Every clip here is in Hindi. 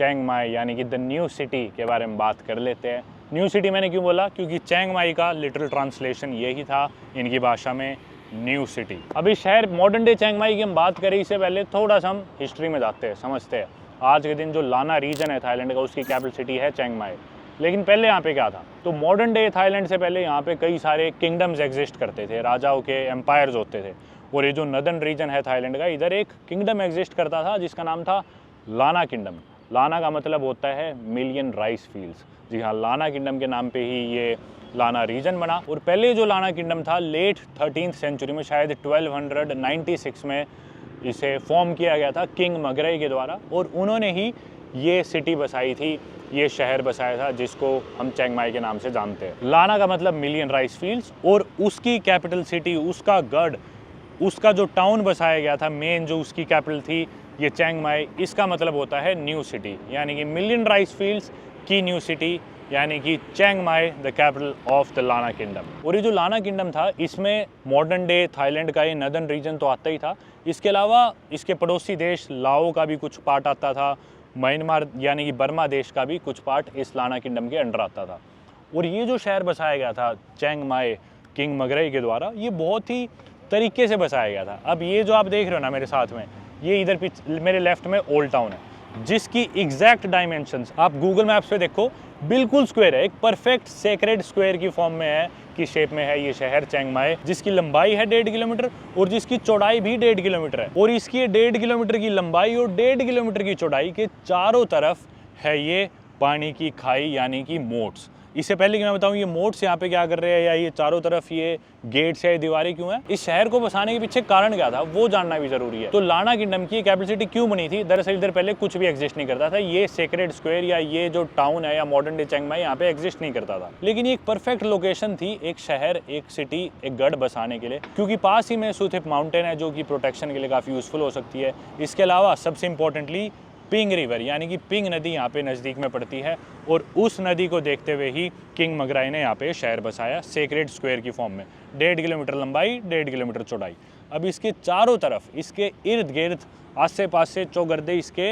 चिंग माई यानी कि द न्यू सिटी के बारे में बात कर लेते हैं। न्यू सिटी मैंने क्यों बोला, क्योंकि चिंग माई का लिटरल ट्रांसलेशन यही था इनकी भाषा में, न्यू सिटी। अभी शहर मॉडर्न डे चिंग माई की हम बात करें इससे पहले थोड़ा सा हम हिस्ट्री में जाते हैं, समझते हैं। आज के दिन जो लाना रीजन है थाईलैंड का, उसकी कैपिटल सिटी है चिंग माई। लेकिन पहले यहाँ पे क्या था, तो मॉडर्न डे थाईलैंड से पहले यहाँ पे कई सारे किंगडम्स एग्जिस्ट करते थे, राजाओं के एम्पायर्स होते थे। और ये जो नदर्न रीजन है थाईलैंड का, इधर एक किंगडम एग्जिस्ट करता था जिसका नाम था लाना किंगडम। लाना का मतलब होता है मिलियन राइस फील्ड्स। जी हाँ, लाना किंगडम के नाम पे ही ये लाना रीजन बना। और पहले जो लाना किंगडम था लेट 13th सेंचुरी में, शायद 1296 में इसे फॉर्म किया गया था किंग मगरई के द्वारा, और उन्होंने ही ये सिटी बसाई थी, ये शहर बसाया था जिसको हम चिंग माई के नाम से जानते हैं। लाना का मतलब मिलियन राइस फील्ड्स, और उसकी कैपिटल सिटी, उसका गढ़, उसका जो टाउन बसाया गया था, मेन जो उसकी कैपिटल थी ये चिंग माई, इसका मतलब होता है न्यू सिटी, यानी कि मिलियन राइस फील्ड्स की न्यू सिटी, यानी कि Chiang Mai the capital of the Lanna kingdom. और ये जो लाना किंगडम था, इसमें मॉडर्न डे थाईलैंड का ये नदर्न रीजन तो आता ही था, इसके अलावा इसके पड़ोसी देश लाओ का भी कुछ पार्ट आता था, म्यांमार यानी कि बर्मा देश का भी कुछ पार्ट इस लाना किंगडम के अंडर आता था। और ये जो शहर बसाया गया था चिंग माई किंग मगरई के द्वारा, ये बहुत ही तरीके से बसाया गया था। अब ये जो आप देख रहे हो ना मेरे साथ में, ये इधर मेरे लेफ्ट में ओल्ड टाउन है, जिसकी एग्जैक्ट डायमेंशंस आप गूगल मैप्स पे देखो, बिल्कुल स्क्वायर है, एक परफेक्ट सेक्रेड स्क्वायर की फॉर्म में है, की शेप में है ये शहर चिंग माई, जिसकी लंबाई है 1.5 किलोमीटर और जिसकी चौड़ाई भी 1.5 किलोमीटर है। और इसकी 1.5 किलोमीटर की लंबाई और 1.5 किलोमीटर की चौड़ाई के चारों तरफ है ये पानी की खाई, यानी कि मोट्स। इससे पहले कि मैं बताऊं ये मोट्स यहाँ पे क्या कर रहे हैं, या ये चारों तरफ ये गेट्स या दीवारें क्यों हैं, इस शहर को बसाने के पीछे कारण क्या था वो जानना भी जरूरी है। तो लाना किंगडम की कैपिटल सिटी क्यों बनी थी, दरअसल इधर पहले कुछ भी एग्जिस्ट नहीं करता था, ये सेक्रेड स्क्वायर या ये जो टाउन है या मॉडर्न डे चिंग माई यहाँ पे एग्जिस्ट नहीं करता था। लेकिन ये एक परफेक्ट लोकेशन थी एक शहर, एक सिटी, एक गढ़ बसाने के लिए, क्योंकि पास ही में सुथिप माउंटेन है जो कि प्रोटेक्शन के लिए काफ़ी यूजफुल हो सकती है। इसके अलावा सबसे इंपॉर्टेंटली पिंग रिवर यानी कि पिंग नदी यहाँ पे नज़दीक में पड़ती है, और उस नदी को देखते हुए ही किंग मगराई ने यहाँ पे शहर बसाया सेक्रेड स्क्वायर की फॉर्म में, 1.5 किलोमीटर लंबाई, 1.5 किलोमीटर चौड़ाई। अब इसके चारों तरफ, इसके इर्द गिर्द, आसे पासे चौगर्दे इसके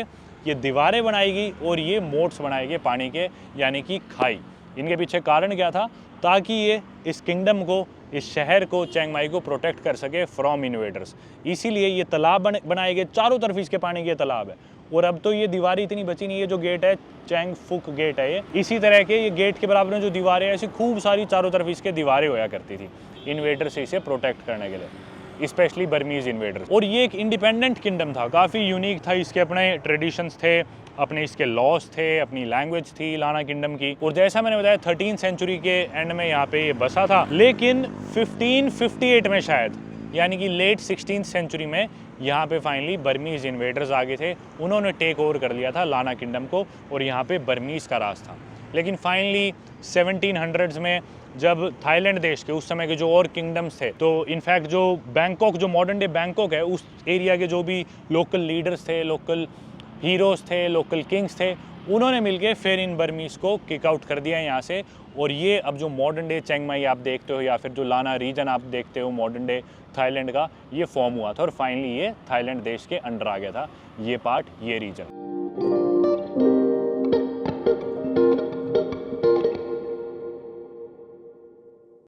ये दीवारें बनाएगी और ये मोट्स बनाएंगे पानी के, यानी कि खाई। इनके पीछे कारण क्या था, ताकि ये इस किंगडम को, इस शहर को, चिंग माई को प्रोटेक्ट कर सके फ्रॉम इन्वेडर्स। इसीलिए ये तालाब बनाए गए, चारों तरफ इसके पानी के तालाब है। और अब तो ये दीवारें इतनी बची नहीं है, जो गेट है चैंग फुक गेट है ये, इसी तरह के ये गेट के बराबर में जो दीवारें हैं, ऐसी खूब सारी चारों तरफ इसके दीवारें होया करती थी इन्वेडर से इसे प्रोटेक्ट करने के लिए, स्पेशली बर्मीज इन्वेडर्स। और ये एक इंडिपेंडेंट किंगडम था, काफ़ी यूनिक था, इसके अपने ट्रेडिशंस थे, अपने इसके लॉज थे, अपनी लैंग्वेज थी लाना किंगडम की। और जैसा मैंने बताया 13th सेंचुरी के एंड में यहाँ पे ये बसा था, लेकिन 1558 में शायद, यानी कि लेट 16th सेंचुरी में यहाँ पे फाइनली बर्मीज इन्वेडर्स आ गए थे, उन्होंने टेक ओवर कर लिया था लाना किंगडम को, और यहाँ पे बर्मीज का राज था। लेकिन फाइनली 1700s में जब थाईलैंड देश के उस समय के जो और किंगडम्स थे, तो इनफैक्ट जो बैंकॉक, जो मॉडर्न डे बैंकॉक है, उस एरिया के जो भी लोकल लीडर्स थे, लोकल हीरोज़ थे, लोकल किंग्स थे, उन्होंने मिलके फिर इन बर्मीज को किक आउट कर दिया यहाँ से। और ये अब जो मॉडर्न डे चिंग माई आप देखते हो, या फिर जो लाना रीजन आप देखते हो मॉडर्न डे थाईलैंड का, ये फॉर्म हुआ था, और फाइनली ये थाईलैंड देश के अंडर आ गया था ये पार्ट, ये रीजन।